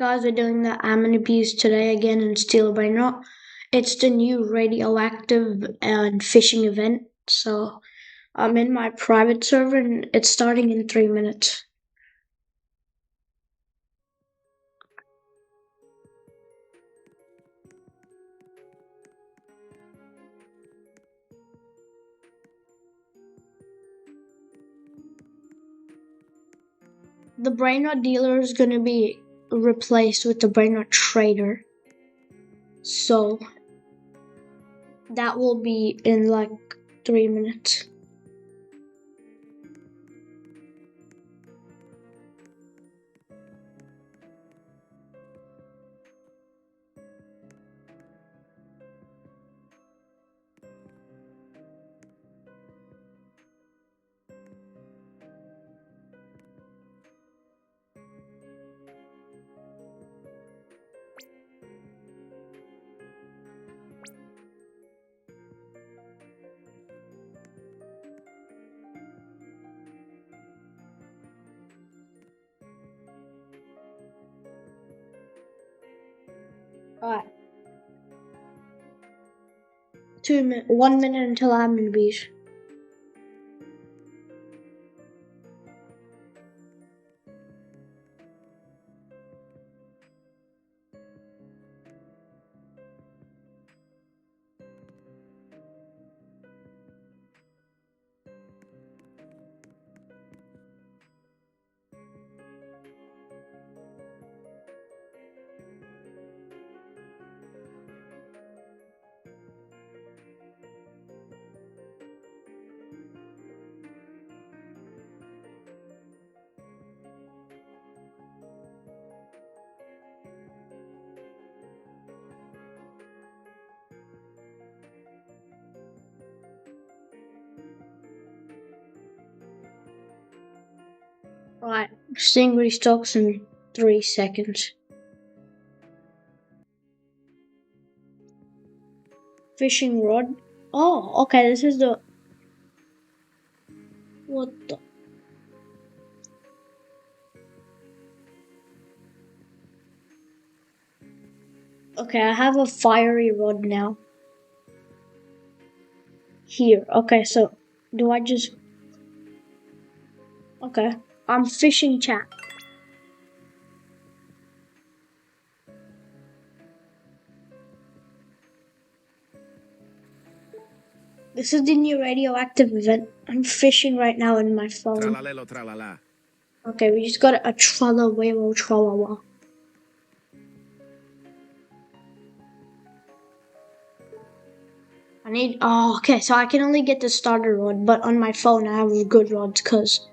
Guys, we're doing the amenities today again in Steel Brainrot. It's the new radioactive and fishing event. So I'm in my private server and it's starting in 3 minutes. The Brainrot dealer is going to be replaced with the Brainrot trader. So that will be in like 3 minutes. Alright. 1 minute until I'm in beach. Alright, seeing restocks in 3 seconds. Fishing rod. Oh, okay, this is the... What the... Okay, I have a fiery rod now. Here, okay, so... Do I just... Okay, I'm fishing chat. This is the new radioactive event. I'm fishing right now in my phone. Tralalelo tralala. Okay, we just got a tralawelo tralala. I need... Oh, okay, so I can only get the starter rod, but on my phone I have good rods, cause...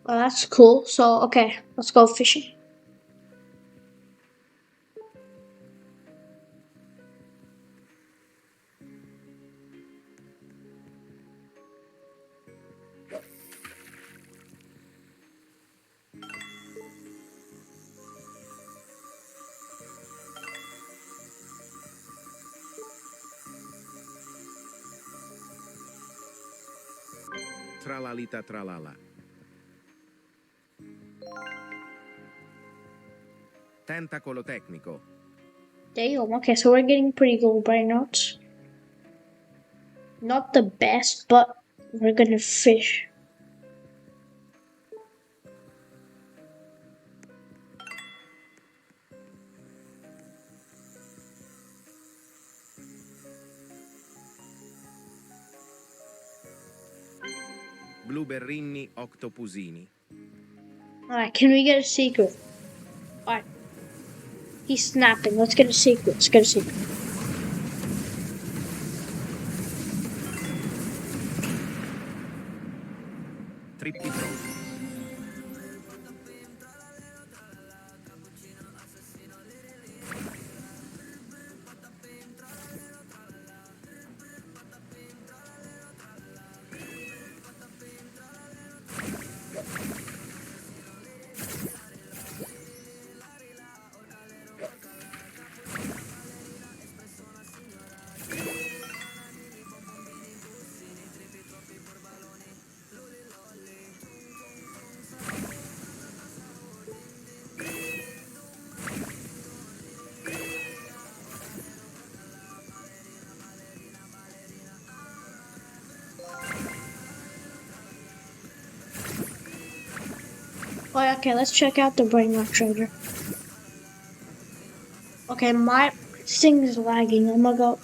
Well, that's cool. So, okay, let's go fishing. Tralalita tralala. Tentacolo tecnico. Damn, okay, so we're getting pretty good brain notes. Not the best, but we're gonna fish. Blueberrini octopusini. Alright, can we get a secret? Alright. He's snapping. Let's get a secret. Let's get a secret. Trippi pro. Oh, okay, let's check out the Brainrot trader. Okay, my thing is lagging. I'm gonna go.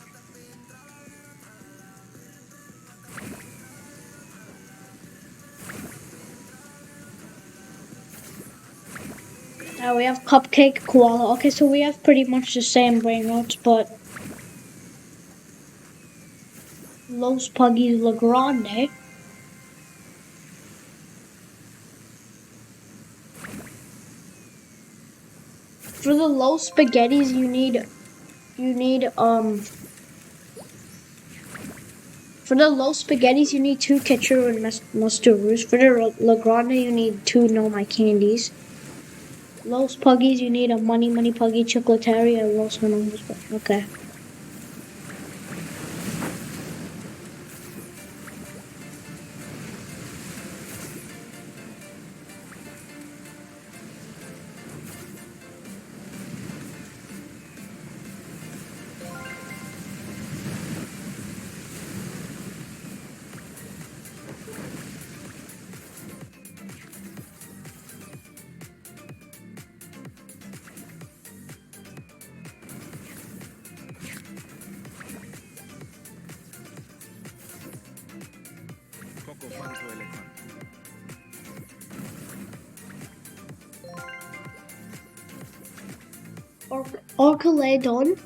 Now we have Cupcake, Koala. Okay, so we have pretty much the same Brainrots, but Los Puggies Legrande. For the low spaghettis, you need for the low spaghettis you need 2 ketchup and mustaroos. For the Legrande, you need 2 no my candies. Los Puggies, you need a money puggy chocolataria and Los Monomos. Okay. Coco fanto elefante. Orcaledon.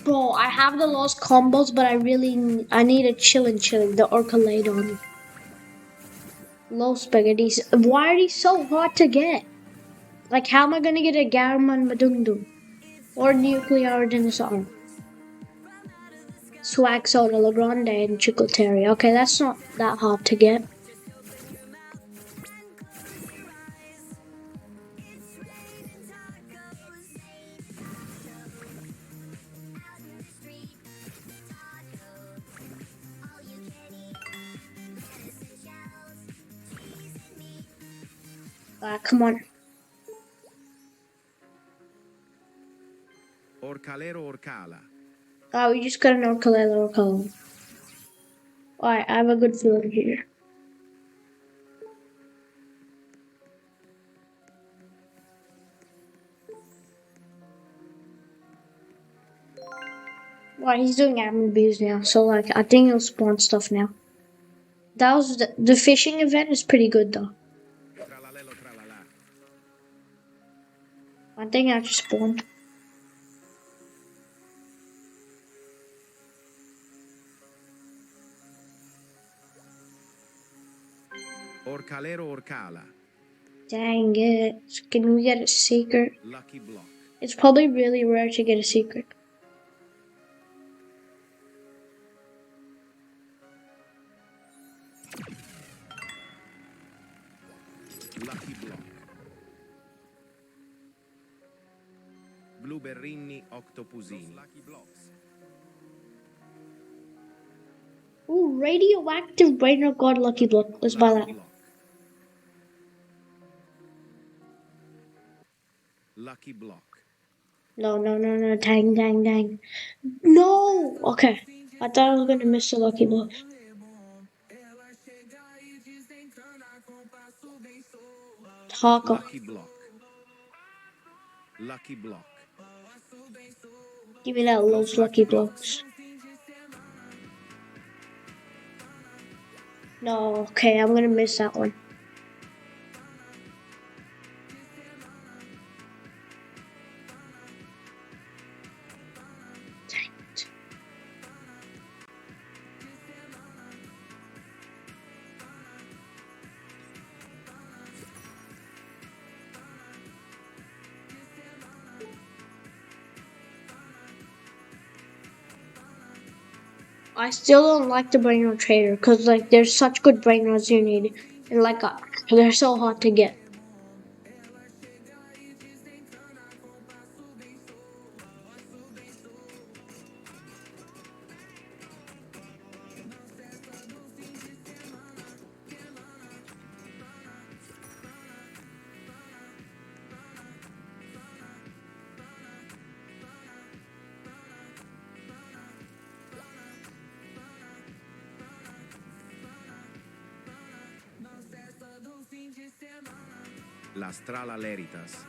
Bro, I have the lost combos, but I need a chillin', the Orcaledon. Low spaghettis. Why are these so hard to get? Like, how am I gonna get a Garamond Madungdung? Or Nuclear Dinosaur? Swag Soda, Legrande, and Chocolateria. Okay, that's not that hard to get. Come on. Orcalero Orcala. We just got an Orcalero. Alright, I have a good feeling here. Well, he's doing admin bees now, so like I think he'll spawn stuff now. That was the fishing event is pretty good though. Tralalelo tralala. I think I just spawned. Orcalero Orcala. Dang it. Can we get a secret? Lucky block. It's probably really rare to get a secret. Lucky block. Blueberrini octopusini. Lucky blocks. Ooh, radioactive Brainrot God Lucky Block. Let's buy that. Lucky block. No. Dang. No! Okay. I thought I was gonna miss the Lucky Block. Taco. Lucky block. Lucky block. Give me that Los Lucky Blocks. No, okay, I'm gonna miss that one. Dang it. I still don't like the Brainrot Trader because like there's such good Brainrots you need, and like they're so hard to get. Las tralaleritas.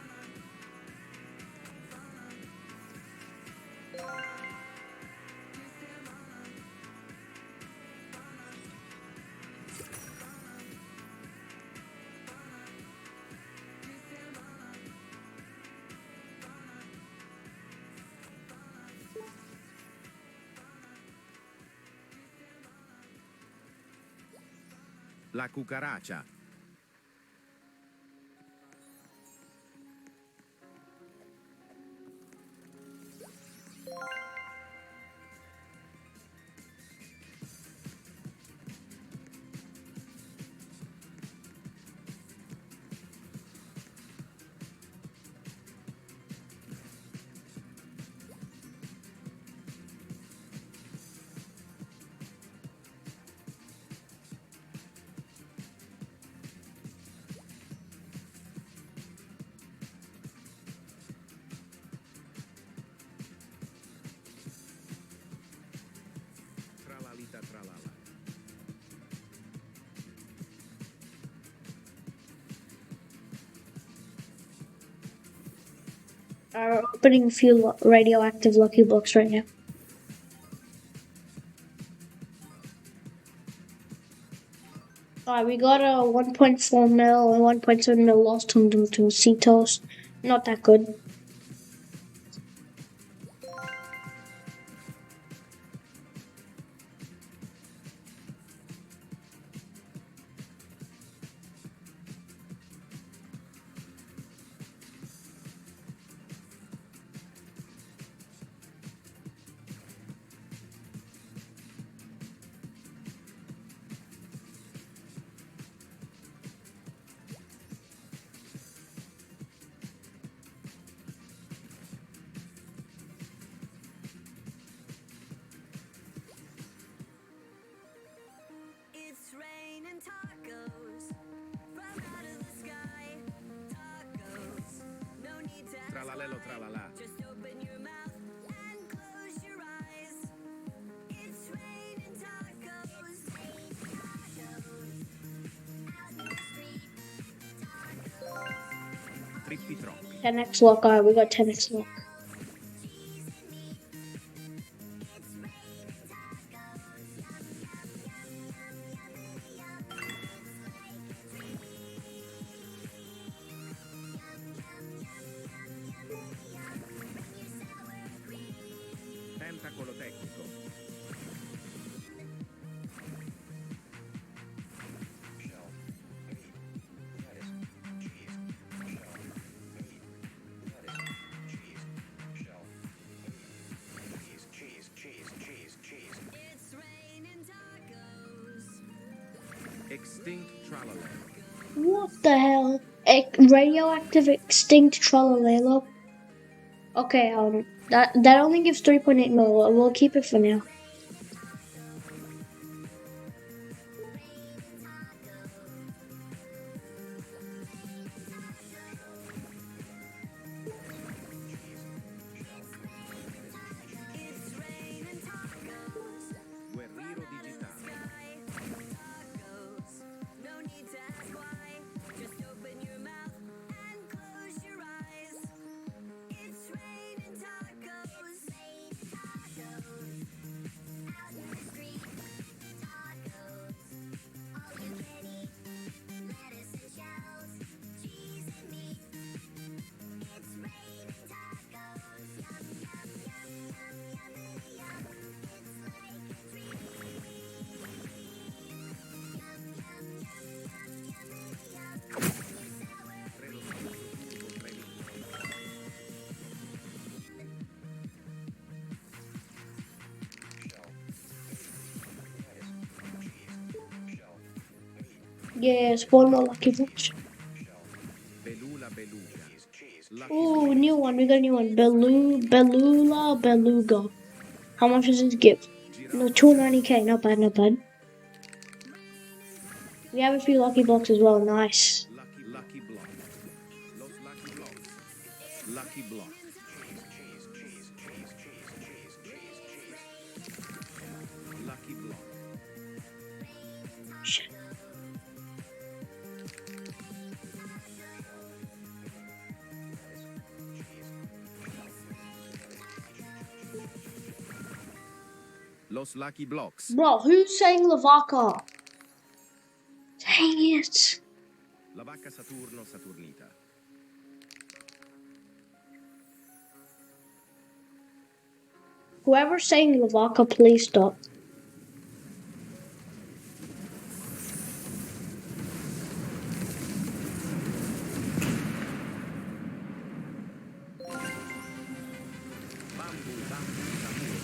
La cucaracha. Tralalita tralala. Are opening a few radioactive lucky blocks right now. Alright, we got a 1.4 mil and 1.7 mil lost to Cetos. Not that good. It's raining tacos from out of the sky. Tacos, no need to ask Tralalelo why. tralala. Just open your mouth and close your eyes. It's raining tacos. Tacos. Out in the street. Tacos. Trippi troppi. 10x luck. Alright, we got 10x luck. Cheese and meat. It's raining tacos. Yum, yum, yum, yum, yum, yum. It's like a dream. Yum, yum, yum, yum, yum, yum. Bring your sour cream. Tentacolo tecnico. It's raining tacos. Extinct tralalero. What the hell? Radioactive extinct Trollalelo? Okay, that only gives 3.8 mil. We'll keep it for now. It's raining tacos. Guerriero digitale. Sky. Tacos. No need to ask why. Just open your mouth and close your eyes. It's raining tacos. Raining tacos. Out in the street. Tacos. All you can eat. Lettuce and shells. Cheese and meat. It's raining tacos. Yum, yum, yum, yum, yum, yum. It's like a dream. Yum, yum, yum, yum, yum, yum. Bring your sour Treno turbo treni. Yes, one more lucky punch. Belula beluga. Lucky Ooh, new one. We got a new one. Belula Beluga. How much does it give? No, 290k. Not bad, not bad. We have a few lucky blocks as well. Nice. lucky block. Los lucky blocks. Lucky block. Lucky block. Shit. Los Lucky Blocks. Bro, who's saying Lavaca? Dang it. La vacca Saturno Saturnita. Whoever's saying Lavaca, please stop. Bambu Bambu Sahur.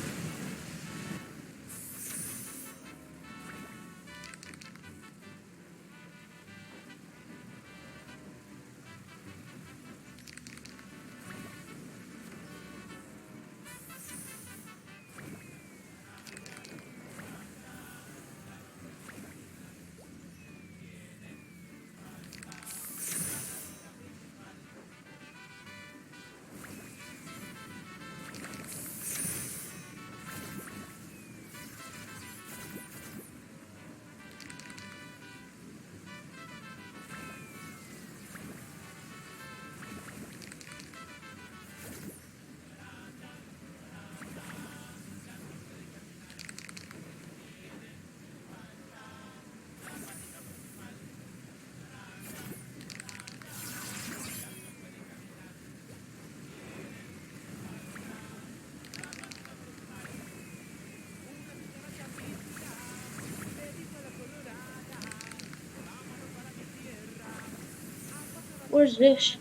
Where's this?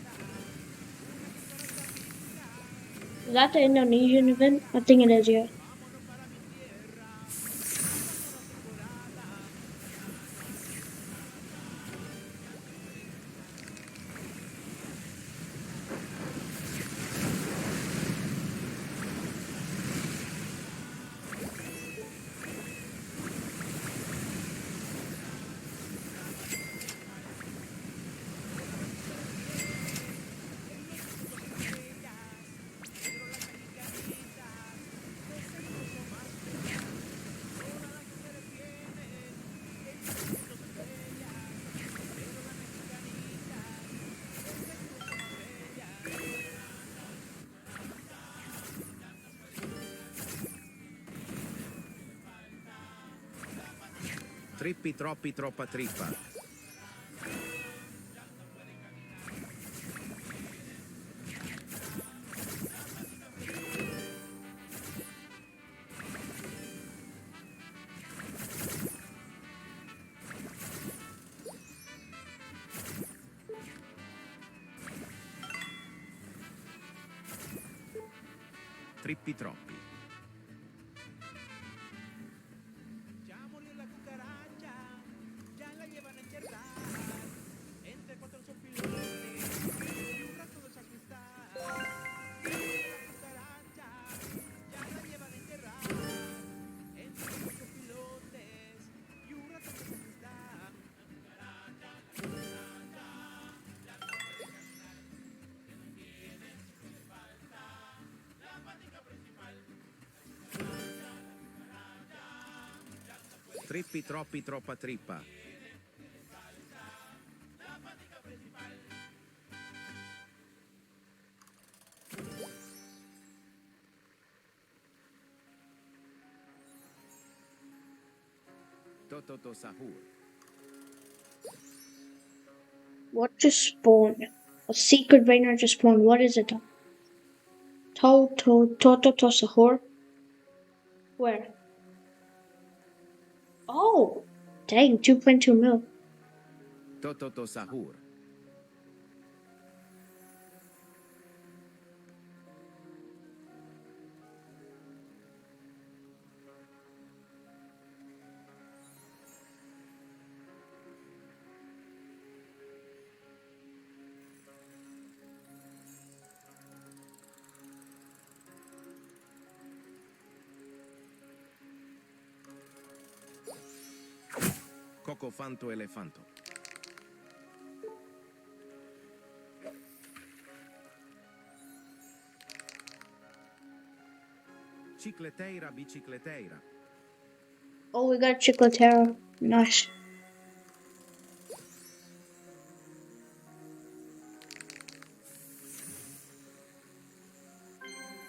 Is that the Indonesian event? I think it is, yeah. Trippi troppi troppa trippa. Trippi troppi. Ya murió la cucaracha, ya la llevan a enterrar. Entre cuatro sopilotes y un rato de sacristán. La cucaracha, ya la llevan a enterrar. Entre cuatro sopilotes y un rato de sacristán. Trippi troppi troppa trippa. Tototo Sahur. What just spawned? A secret Brainrot just spawned. What is it? Sahur? Where? Oh! Dang, 2.2 mil. Tototo Sahur. Cocofanto elefanto. Cicleteira bicicleteira. Oh, we got Chicletera. Nice.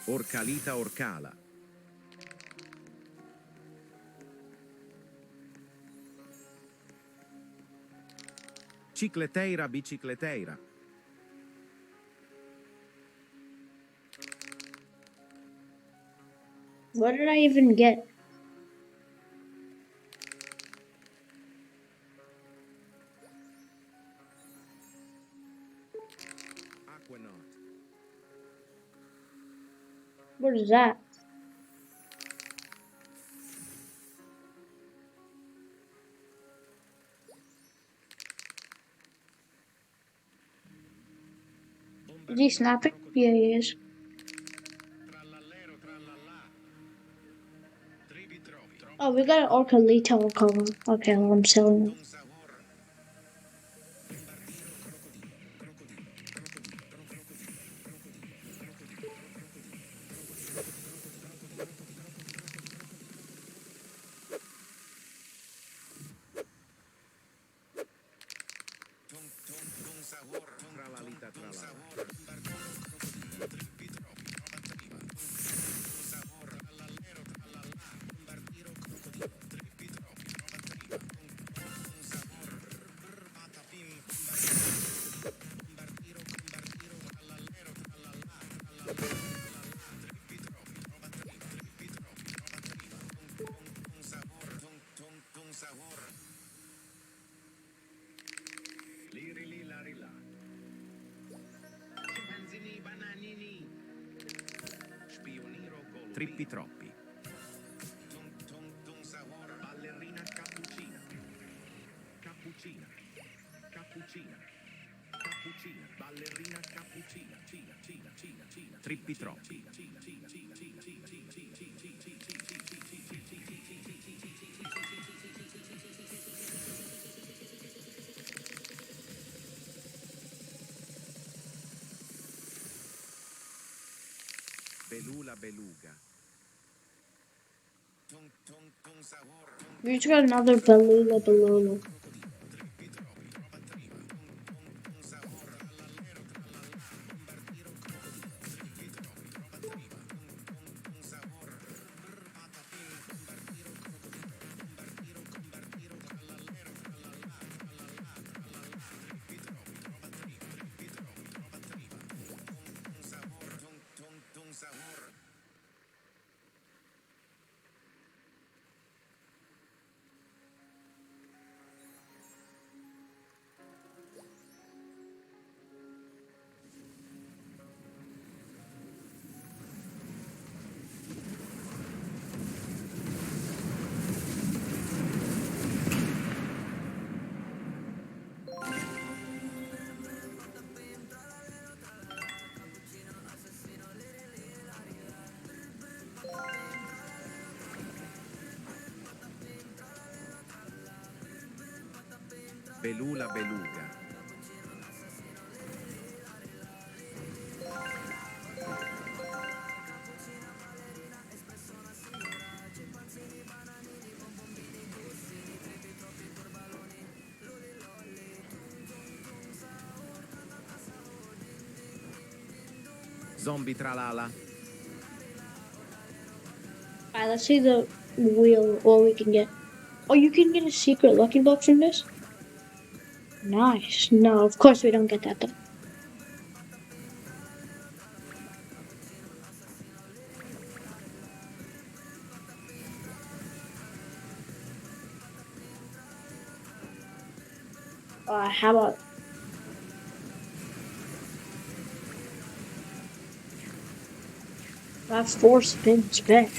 Orcalita orcala. Bicicleteira, bicicleteira. What did I even get? Aquanaut. What is that? Is he snapping? Yeah, he is. Oh, we got an Orcalito cover. Okay, well, I'm selling it. Tralalita, tralala. Lirili, larila. Scimpanzini, bananini. Spioniro, golubino. Trippi troppi. Ballerina cappuccina. Cappuccina. Cappuccina. Cappuccina. Ballerina cappuccina. Cina, cina, cina, cina. Trippi troppi. Belula, beluga. We just got another Belula Belula. Belula, beluga. Zombie tralala. Alright, let's see the wheel, what we can get. Oh, you can get a secret lucky box from this? Nice. No, of course we don't get that though. How about... I have 4 spins back.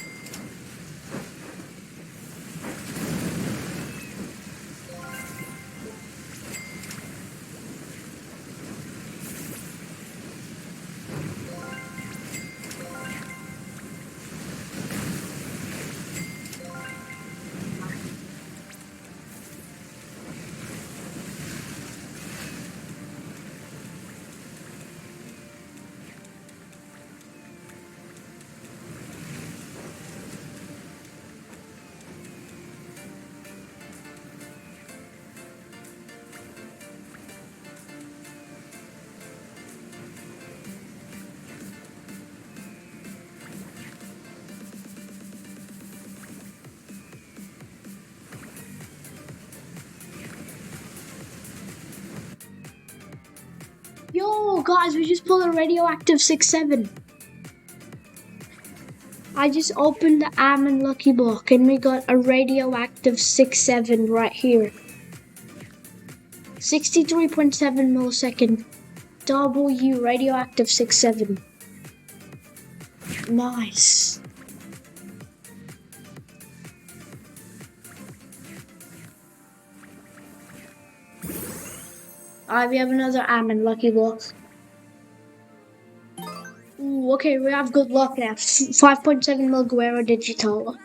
Oh, guys, we just pulled a radioactive 6-7. I just opened the Almond Lucky Block and we got a radioactive 6-7 right here. 63.7 millisecond. W radioactive 6-7. Nice. Alright, we have another Almond Lucky Block. Ooh, okay, we have good luck now. 5.7 mil Guerra Digital.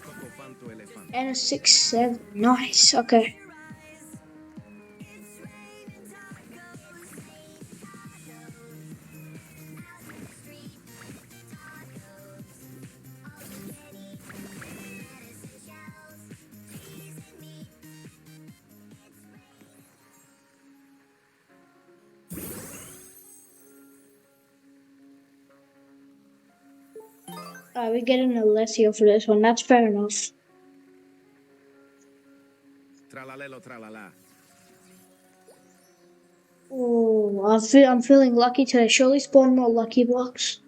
Coco Fanto Elefante. And a 6-7. Nice, okay. We're getting a Alessio for this one. That's fair enough. Tralalelo tralala. Oh, I'm feeling lucky today. Surely spawn more lucky blocks.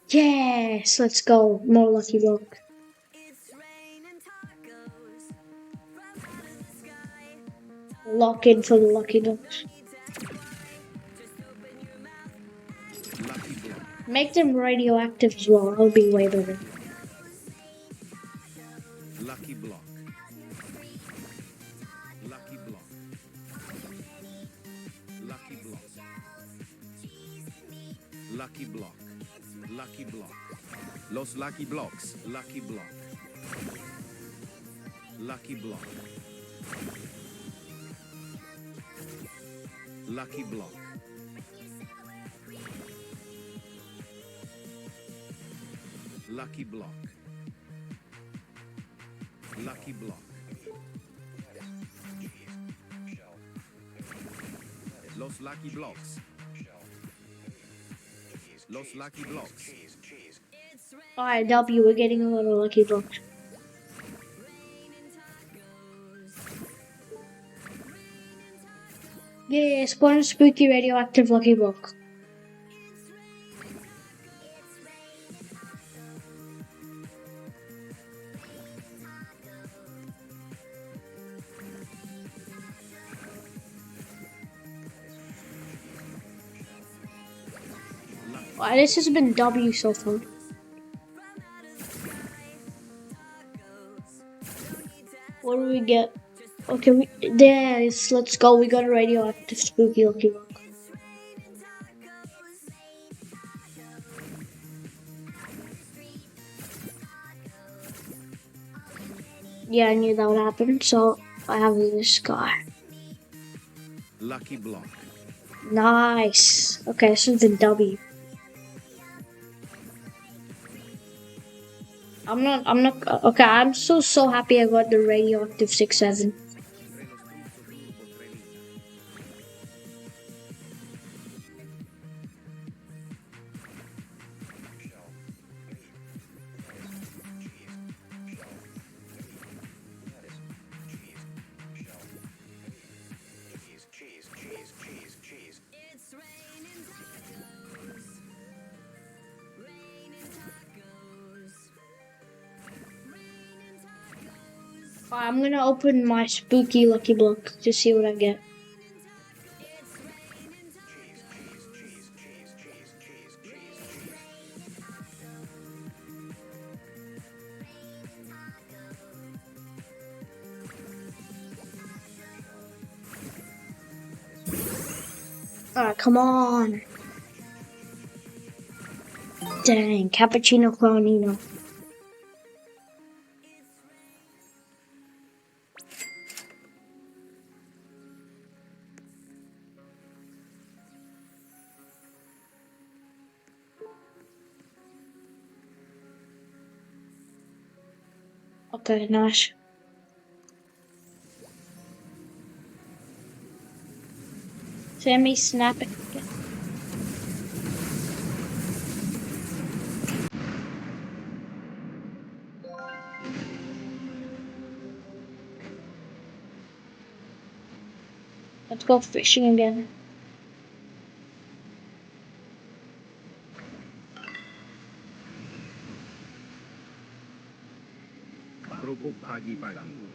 Yes, let's go. More lucky block. It's raining tacos from out of the sky. Lock in for the lucky blocks. Need to ask why. Just open your mouth. Lucky block. Make them radioactive as well. That'll be way better. Lucky block. Lucky block. Lucky block. Lucky block. Lucky block. Los lucky blocks. Lucky block. Lucky block. Lucky block. Lucky block. Lucky block. Los lucky blocks. Los lucky blocks. Alright, W, we're getting a lot of lucky blocks. Yeah, spawn a spooky radioactive lucky block. Alright, this has been W so far. What do we get? Okay, yes, let's go. We got a radioactive spooky lucky block. Yeah, I knew that would happen, so I have this guy. Lucky block. Nice. Okay, this is the W. Okay, I'm so happy I got the radioactive 6-7. It's raining tacos. Raining tacos. Raining tacos. I'm gonna open my spooky lucky block to see what I get. It's raining Alright, come on. Dang, cappuccino clonino. Okay, nice. Sammy snap it. Let's go fishing again. Kerupuk pagi-pagi.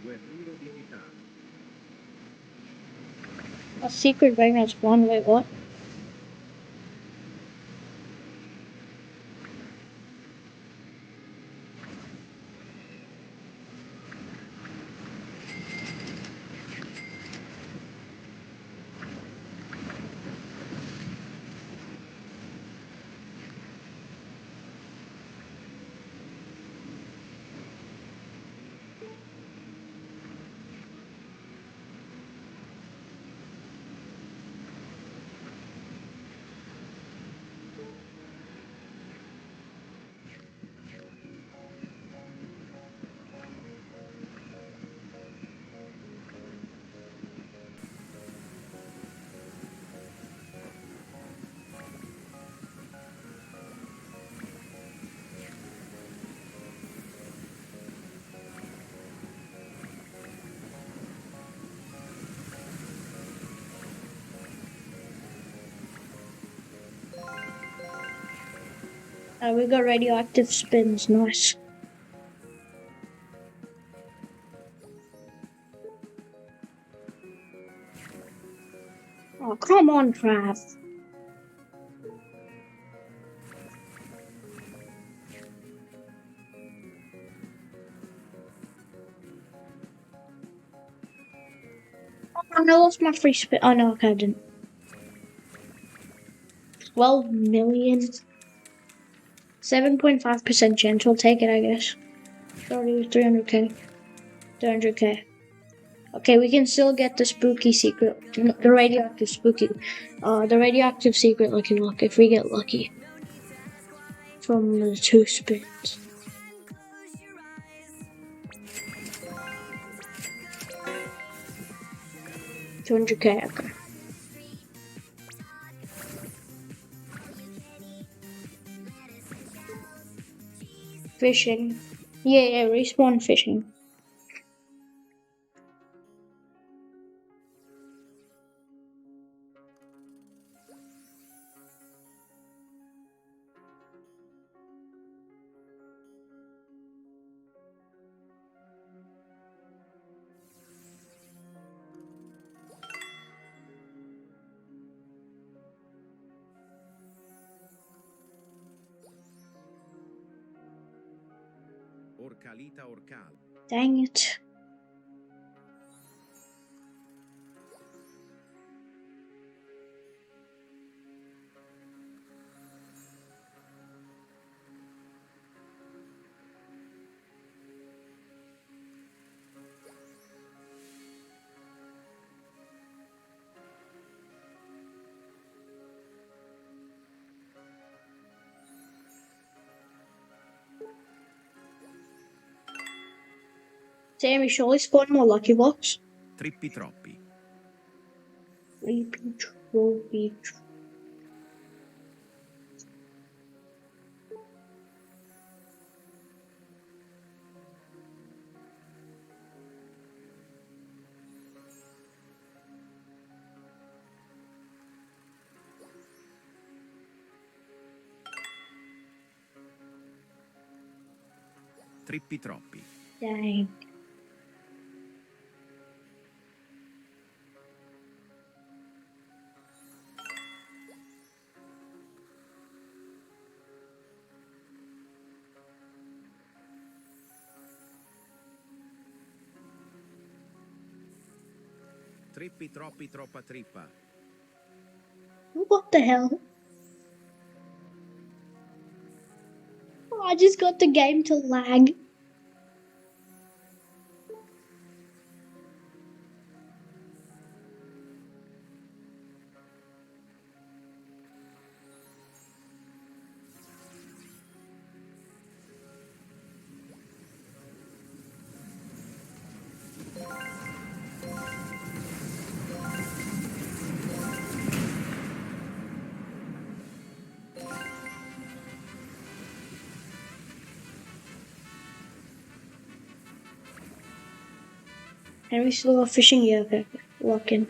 Guerrero digital. A secret Brainrot spawn. Wait, what? We got radioactive spins. Nice. Oh, come on, Trav. Oh, I lost my free spin. Oh, no, okay, I didn't. 12 million. 7.5% chance. We'll take it, I guess. Already 300k. 300k. Okay, we can still get the spooky secret. The radioactive spooky. The radioactive secret looking look if we get lucky. From the 2 spins. 200k, okay. Fishing. Yeah, respawn fishing. Orcalita orcal. Dang it. Sammy, shall we spawn more lucky blocks? Trippi troppi. Beach. Trippi troppi. Dang. Trippi troppi troppa trippa. What the hell? Oh, I just got the game to lag. And we still go fishing? Yeah, okay. Lock in.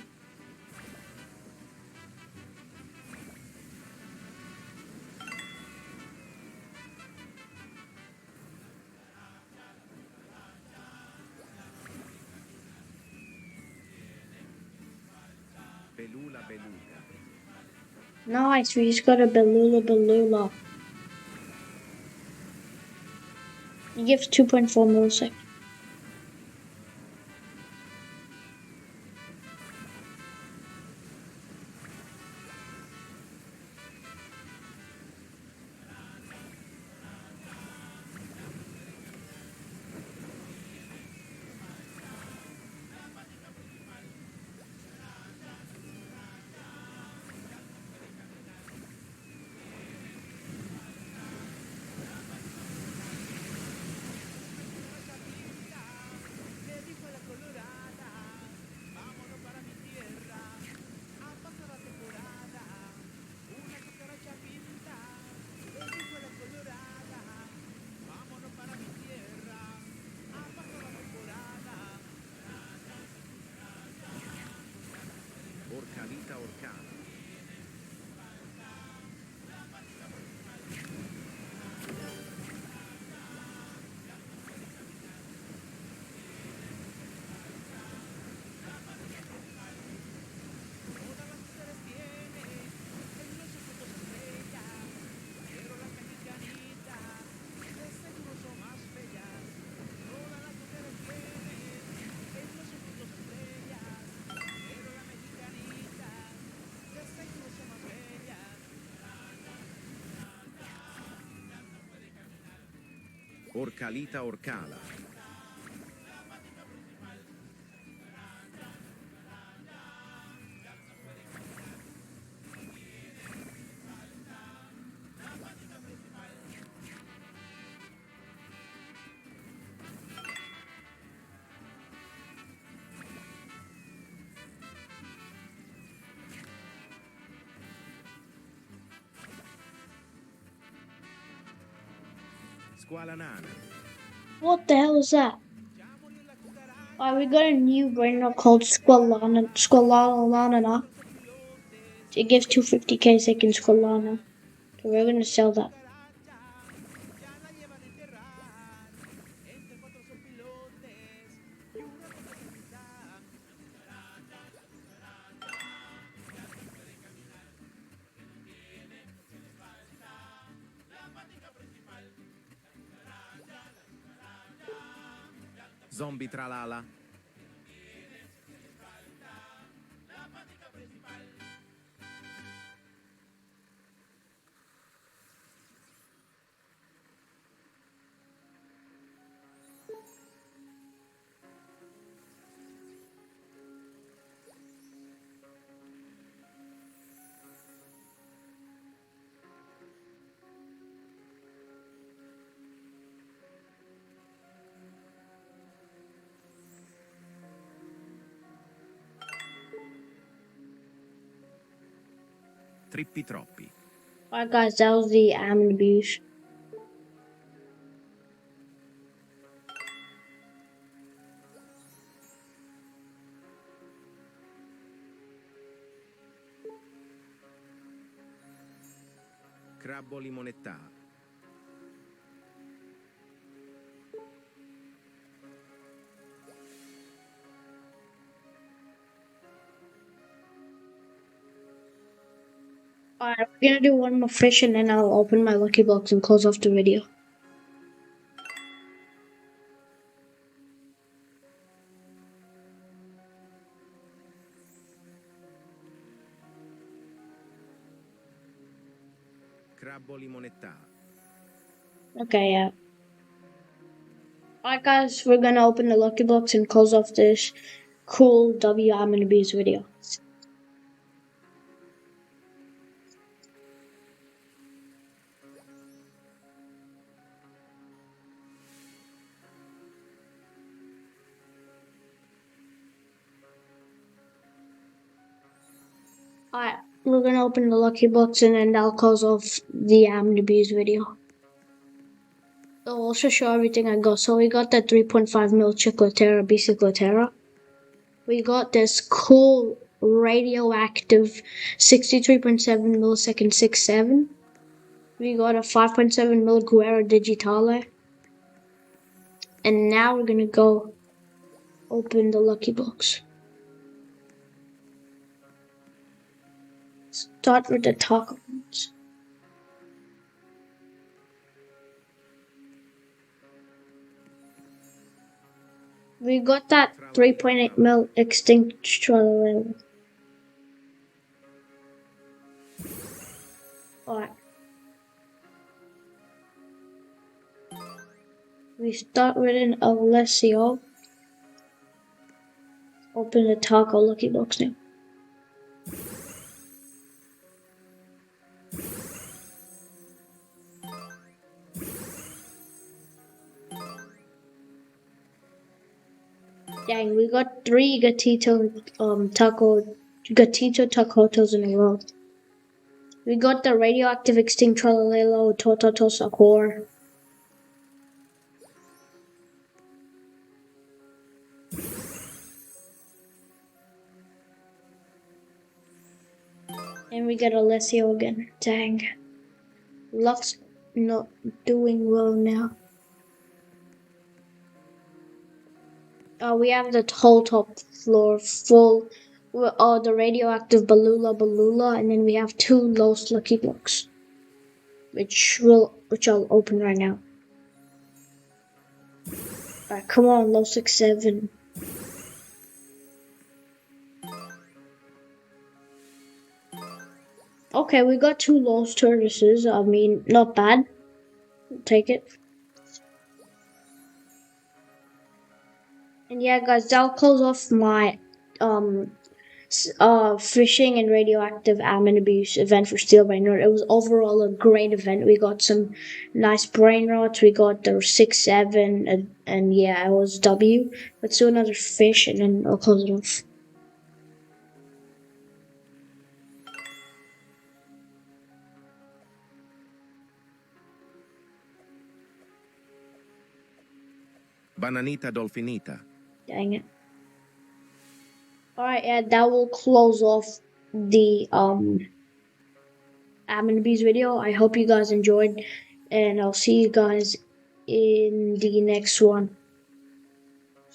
Belula beluga. Nice, we just got a Belula. It gives 2.4 milliseconds. Le dijo a la colorada, vámonos para mi tierra, a pasar la temporada. Una cucaracha pinta, le dijo a la colorada, vámonos para mi tierra, a pasar la temporada. Orcalita orcana. Todas las mujeres tienen en los ojos estrellas, pero las mexicanitas de seguro son más bellas. Todas las mujeres tienen en los ojos estrellas, pero las mexicanitas de seguro son más bellas. Orcalita orcala. Squala nana. What the hell is that? Alright, we got a new Brainrot called Squalana. It gives 250k second Squalana. So we're gonna sell that. Ya la llevan a enterrar entre cuatro sopilotes y un rato de capitán. Zombie tralala. Trippi troppi. Alright guys, that was the almond abuse. Crabbo limonetta. Alright, we're gonna do one more fish and then I'll open my lucky box and close off the video. Crabbo limonetta. Okay, yeah. Alright guys, we're gonna open the lucky box and close off this cool W almond abuse video. Alright, we're gonna open the lucky box and then I'll close off the almond abuse video. I'll also show everything I got. So we got that 3.5 mil Chocolaterra Biciclotera. we got this cool radioactive 63.7 millisecond 6.7. We got a 5.7 mil Guerra Digitale. And now we're gonna go open the lucky box. Start with the taco ones. We got that 3.8 mil extinct Trololo. Alright. We start with an Alessio. Open the taco lucky box now. Dang, we got 3 Gatito tacotos in a row. We got the radioactive extinct Trololo Tototosa core. And we get Alessio again. Dang. Luck's not doing well now. We have the whole top floor full with the radioactive Balula, and then we have 2 Los Lucky Blocks, which I'll open right now. Alright, come on, Los 6-7. Okay, we got 2 Los Tortoises. I mean, not bad. Take it. And yeah, guys, that'll close off my fishing and radioactive ammo abuse event for Steel Brainrot. It was overall a great event. We got some nice Brainrots. We got the 6-7, and yeah, it was W. Let's do another fish, and then I'll close it off. Bananita dolfinita. Dang it. Alright, yeah, that will close off the Admin Bees video. I hope you guys enjoyed, and I'll see you guys in the next one.